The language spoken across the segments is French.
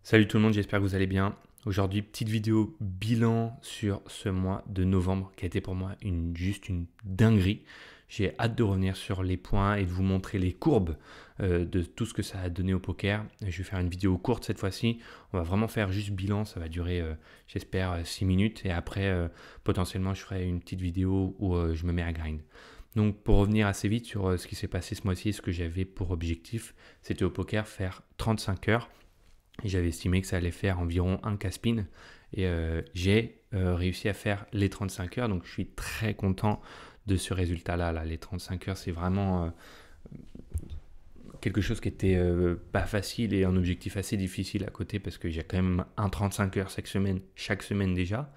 Salut tout le monde, j'espère que vous allez bien. Aujourd'hui, petite vidéo bilan sur ce mois de novembre qui a été pour moi juste une dinguerie. J'ai hâte de revenir sur les points et de vous montrer les courbes de tout ce que ça a donné au poker. Je vais faire une vidéo courte cette fois-ci. On va vraiment faire juste bilan. Ça va durer, j'espère, 6 minutes. Et après, potentiellement, je ferai une petite vidéo où je me mets à grind. Donc, pour revenir assez vite sur ce qui s'est passé ce mois-ci, ce que j'avais pour objectif, c'était au poker faire 35 heures. Et j'avais estimé que ça allait faire environ un casse-pin. Et j'ai réussi à faire les 35 heures. Donc je suis très content de ce résultat-là. Là. Les 35 heures, c'est vraiment quelque chose qui était pas facile et un objectif assez difficile à côté parce que j'ai quand même un 35 heures chaque semaine déjà.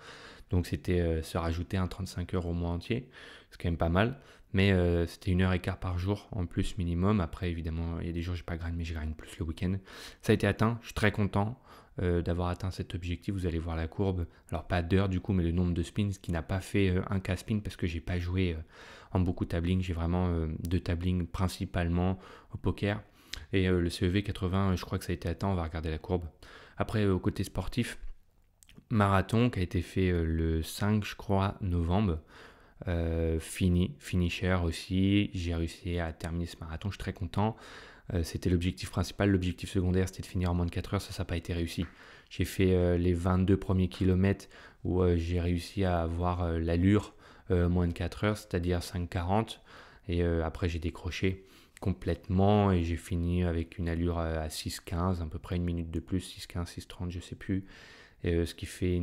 Donc c'était se rajouter un 35 heures au mois entier. C'est quand même pas mal. Mais c'était 1 heure et quart par jour en plus minimum. Après, évidemment, il y a des jours où j'ai pas grind, mais je grind plus le week-end. Ça a été atteint. Je suis très content d'avoir atteint cet objectif. Vous allez voir la courbe. Alors pas d'heures du coup, mais le nombre de spins, ce qui n'a pas fait un cas-spin parce que j'ai pas joué en beaucoup tabling. J'ai vraiment deux tabling principalement au poker. Et le CEV 80, je crois que ça a été atteint. On va regarder la courbe. Après, au côté sportif, marathon qui a été fait le 5, je crois, novembre. Finisher aussi. J'ai réussi à terminer ce marathon, je suis très content. C'était l'objectif principal. L'objectif secondaire, c'était de finir en moins de 4 heures. Ça n'a pas été réussi. J'ai fait les 22 premiers kilomètres où j'ai réussi à avoir l'allure moins de 4 heures, c'est-à-dire 5,40. Et après, j'ai décroché complètement et j'ai fini avec une allure à 6,15, à peu près une minute de plus, 6,15, 6,30, je sais plus. Ce qui fait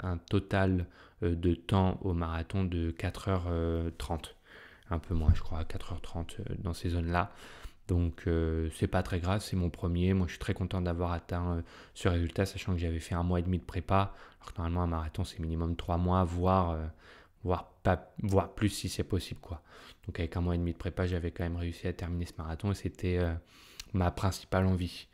un total de temps au marathon de 4h30. Un peu moins, je crois, 4h30 dans ces zones-là. Donc c'est pas très grave, c'est mon premier. Moi je suis très content d'avoir atteint ce résultat, sachant que j'avais fait 1 mois et demi de prépa. Alors que normalement un marathon c'est minimum 3 mois, voire plus si c'est possible, quoi. Donc avec 1 mois et demi de prépa, j'avais quand même réussi à terminer ce marathon et c'était ma principale envie.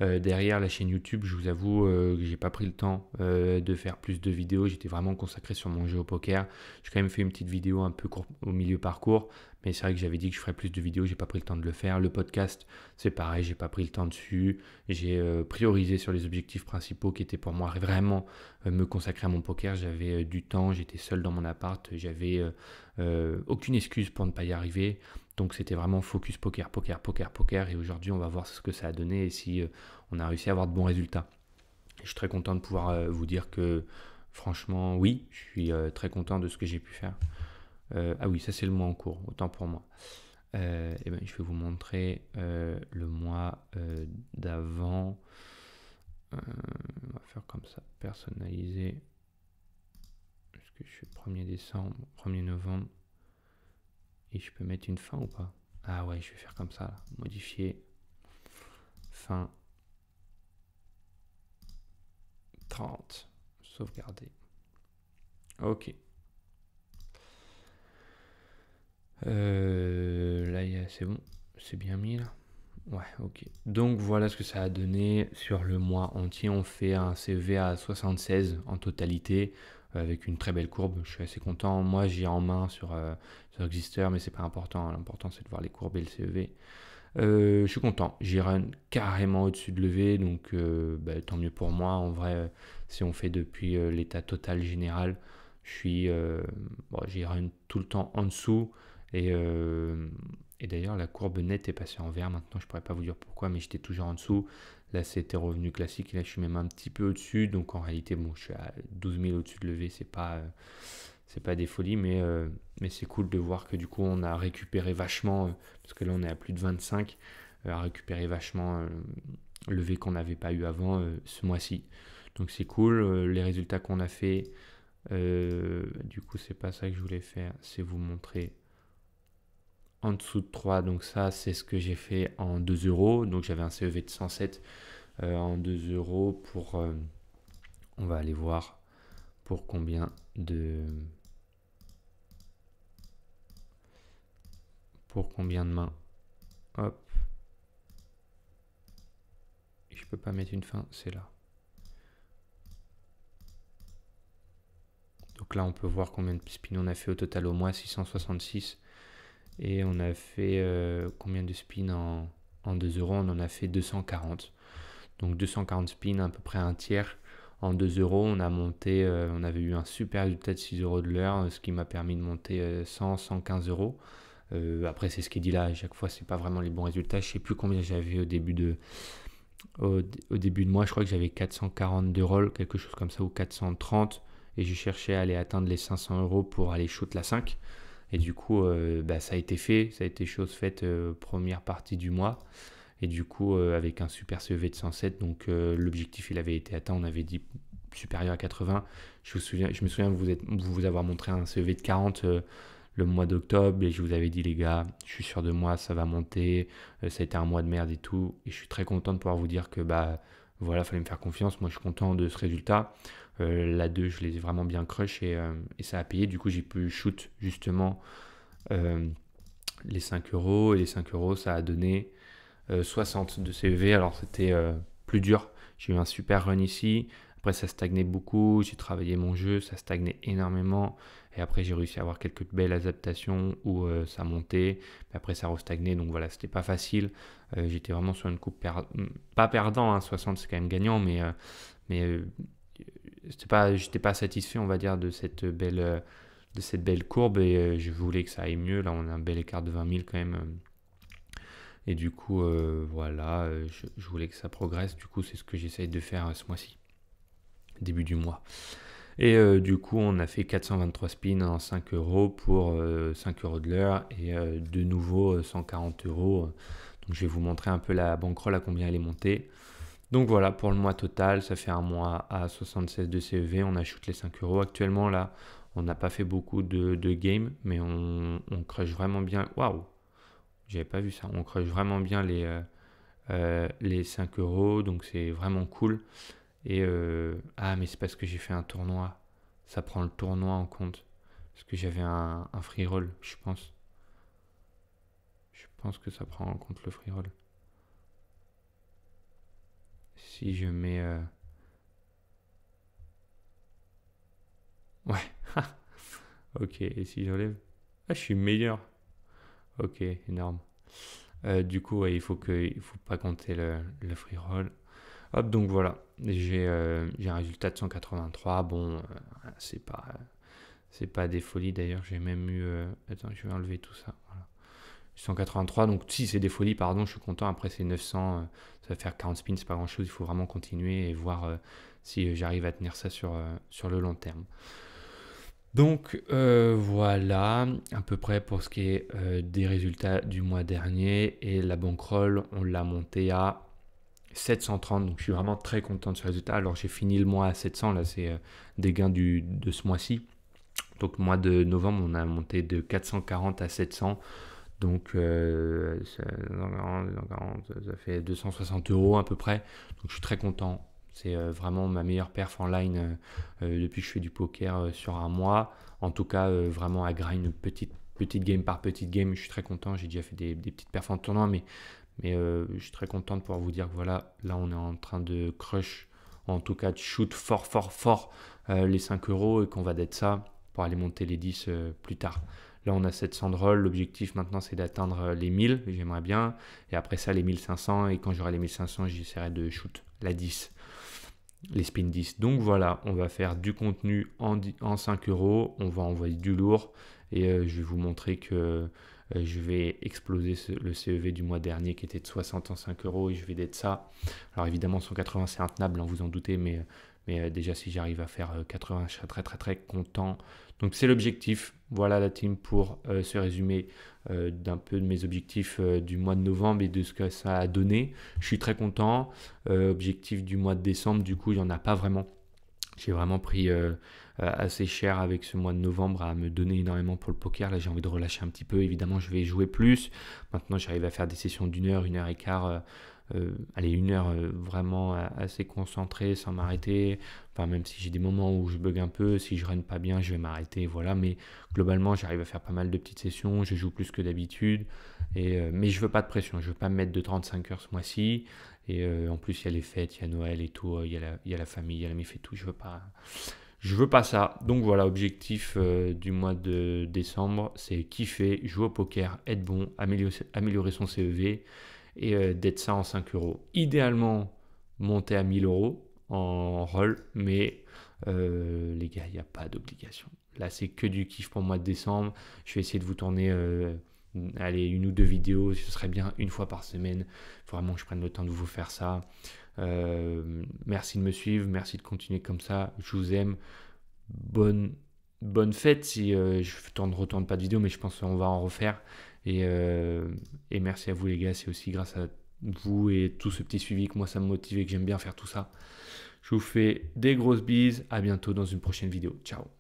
Derrière la chaîne YouTube, je vous avoue que j'ai pas pris le temps de faire plus de vidéos. J'étais vraiment consacré sur mon jeu au poker. J'ai quand même fait une petite vidéo un peu courte au milieu parcours, mais c'est vrai que j'avais dit que je ferais plus de vidéos. J'ai pas pris le temps de le faire. Le podcast, c'est pareil, j'ai pas pris le temps dessus. J'ai priorisé sur les objectifs principaux qui étaient pour moi vraiment me consacrer à mon poker. J'avais du temps, j'étais seul dans mon appart, j'avais aucune excuse pour ne pas y arriver. Donc c'était vraiment focus poker, poker, poker, poker. Et aujourd'hui, on va voir ce que ça a donné et si on a réussi à avoir de bons résultats. Je suis très content de pouvoir vous dire que franchement, oui, je suis très content de ce que j'ai pu faire. Ah oui, ça c'est le mois en cours, autant pour moi. Et ben, je vais vous montrer le mois d'avant. On va faire comme ça, personnaliser. Est-ce que je suis 1er décembre, 1er novembre. Et je peux mettre une fin ou pas? Ah ouais, je vais faire comme ça, là. Modifier. Fin 30. Sauvegarder. Ok. Là, c'est bon. C'est bien mis là. Ouais, ok. Donc voilà ce que ça a donné sur le mois entier. On fait un CV à 76 en totalité, avec une très belle courbe. Je suis assez content. Moi, j'ai en main sur Exister, mais c'est pas important. L'important, c'est de voir les courbes et le CV. Je suis content. J'ai run carrément au-dessus de levé, donc tant mieux pour moi. En vrai, si on fait depuis l'état total général, j'ai run tout le temps en dessous. Et, euh, et d'ailleurs, la courbe nette est passée en vert. Maintenant, je pourrais pas vous dire pourquoi, mais j'étais toujours en dessous. Là, c'était revenu classique. Et là, je suis même un petit peu au-dessus. Donc, en réalité, bon, je suis à 12 000 au-dessus de levé. C'est pas des folies, mais c'est cool de voir que du coup, on a récupéré vachement. Parce que là, on est à plus de 25. À récupérer vachement le levé qu'on n'avait pas eu avant ce mois-ci. Donc, c'est cool. Les résultats qu'on a fait. Du coup, c'est pas ça que je voulais faire. C'est vous montrer en dessous de 3, donc ça c'est ce que j'ai fait en 2 euros, donc j'avais un CEV de 107 en 2 euros pour, on va aller voir pour combien de mains, hop, et je peux pas mettre une fin, c'est là. Donc là on peut voir combien de spins on a fait au total au mois, 666, et on a fait combien de spins en 2 euros, on en a fait 240. Donc 240 spins, à peu près un tiers. En 2 euros, on a monté, on avait eu un super résultat de 6 euros de l'heure, ce qui m'a permis de monter 100, 115 euros. Après, c'est ce qui est dit là, à chaque fois, c'est pas vraiment les bons résultats. Je sais plus combien j'avais au début de mois. Je crois que j'avais 440 de roll, quelque chose comme ça, ou 430. Et je cherchais à aller atteindre les 500 euros pour aller shoot la 5. Et du coup, ça a été fait, ça a été chose faite première partie du mois. Et du coup, avec un super CEV de 107, donc l'objectif il avait été atteint, on avait dit supérieur à 80. Je me souviens vous avoir montré un CEV de 40 le mois d'octobre et je vous avais dit les gars, je suis sûr de moi, ça va monter, ça a été un mois de merde et tout. Et je suis très content de pouvoir vous dire que voilà, fallait me faire confiance. Moi je suis content de ce résultat. La 2, je les ai vraiment bien crush et ça a payé. Du coup, j'ai pu shoot justement les 5 euros. Et les 5 euros, ça a donné 60 de CEV. Alors, c'était plus dur. J'ai eu un super run ici. Après, ça stagnait beaucoup. J'ai travaillé mon jeu. Ça stagnait énormément. Et après, j'ai réussi à avoir quelques belles adaptations où ça montait. Mais après, ça restagnait. Donc voilà, c'était pas facile. J'étais vraiment sur une coupe pas perdant. 60, c'est quand même gagnant. Mais j'étais pas satisfait, on va dire, de cette belle courbe et je voulais que ça aille mieux. Là, on a un bel écart de 20 000 quand même. Et du coup, voilà, je voulais que ça progresse. Du coup, c'est ce que j'essaye de faire ce mois-ci, début du mois. Et du coup, on a fait 423 spins en 5 euros pour 5 euros de l'heure et de nouveau 140 euros. Donc, je vais vous montrer un peu la bankroll à combien elle est montée. Donc voilà, pour le mois total, ça fait un mois à 76 de CEV, on a shoot les 5 euros. Actuellement, là, on n'a pas fait beaucoup de games, mais on crush vraiment bien. Waouh, j'avais pas vu ça. On crush vraiment bien les 5 euros, donc c'est vraiment cool. Et mais c'est parce que j'ai fait un tournoi. Ça prend le tournoi en compte. Parce que j'avais un free roll, je pense. Je pense que ça prend en compte le free roll. Si je mets. Ouais. Ok, et si j'enlève. Ah, je suis meilleur. Ok, énorme. Du coup, ouais, il faut pas compter le free roll. Hop, donc voilà. J'ai un résultat de 183. Bon, c'est pas des folies d'ailleurs. J'ai même eu. Attends, je vais enlever tout ça. Voilà. 183. Donc si c'est des folies, pardon, je suis content. Après, c'est 900. Ça va faire 40 spins, c'est pas grand chose. Il faut vraiment continuer et voir si j'arrive à tenir ça sur le long terme. Donc voilà, à peu près pour ce qui est des résultats du mois dernier. Et la bankroll, on l'a montée à 730. Donc je suis vraiment très content de ce résultat. Alors j'ai fini le mois à 700, là c'est des gains de ce mois-ci. Donc le mois de novembre, on a monté de 440 à 700. Donc ça fait 260 euros à peu près. Donc je suis très content. C'est vraiment ma meilleure perf en line depuis que je fais du poker sur un mois. En tout cas, vraiment à grind petite game par petite game. Je suis très content. J'ai déjà fait des petites perfs en tournoi, mais je suis très content de pouvoir vous dire que voilà, là on est en train de crush, en tout cas de shoot fort les 5 euros et qu'on va d'être ça pour aller monter les 10 plus tard. Là, on a 700 de roll. L'objectif maintenant, c'est d'atteindre les 1000. J'aimerais bien. Et après ça, les 1500. Et quand j'aurai les 1500, j'essaierai de shoot la 10. Les spin 10. Donc voilà, on va faire du contenu en 5 euros. On va envoyer du lourd. Et je vais vous montrer que je vais exploser le CEV du mois dernier qui était de 60 en 5 euros. Et je vais d'être ça. Alors évidemment, 180, c'est intenable, vous en doutez. Mais déjà, si j'arrive à faire 80, je serai très content. Donc c'est l'objectif. Voilà la team pour ce résumé d'un peu de mes objectifs du mois de novembre et de ce que ça a donné. Je suis très content. Objectif du mois de décembre, du coup, il n'y en a pas vraiment. J'ai vraiment pris assez cher avec ce mois de novembre à me donner énormément pour le poker. Là, j'ai envie de relâcher un petit peu. Évidemment, je vais jouer plus. Maintenant, j'arrive à faire des sessions une heure et quart. Allez, une heure vraiment assez concentrée sans m'arrêter. Enfin, même si j'ai des moments où je bug un peu, si je run pas bien, je vais m'arrêter. Voilà, mais globalement, j'arrive à faire pas mal de petites sessions. Je joue plus que d'habitude. Mais je veux pas de pression. Je veux pas me mettre de 35 heures ce mois-ci. Et en plus, il y a les fêtes, il y a Noël et tout. Il y a la famille, il y a la mif et tout. Je veux pas ça. Donc voilà, objectif du mois de décembre, c'est kiffer, jouer au poker, être bon, améliorer son CEV et d'être ça en 5 euros. Idéalement, monter à 1000 € en roll, mais les gars, il n'y a pas d'obligation. Là, c'est que du kiff pour le mois de décembre. Je vais essayer de vous tourner allez, 1 ou 2 vidéos. Ce serait bien une fois par semaine. Il faut vraiment que je prenne le temps de vous faire ça. Merci de me suivre. Merci de continuer comme ça. Je vous aime. Bonne fête si je ne retourne pas de vidéo, mais je pense qu'on va en refaire. Et merci à vous les gars. C'est aussi grâce à vous et tout ce petit suivi que moi ça me motive et que j'aime bien faire tout ça. Je vous fais des grosses bises. À bientôt dans une prochaine vidéo. Ciao.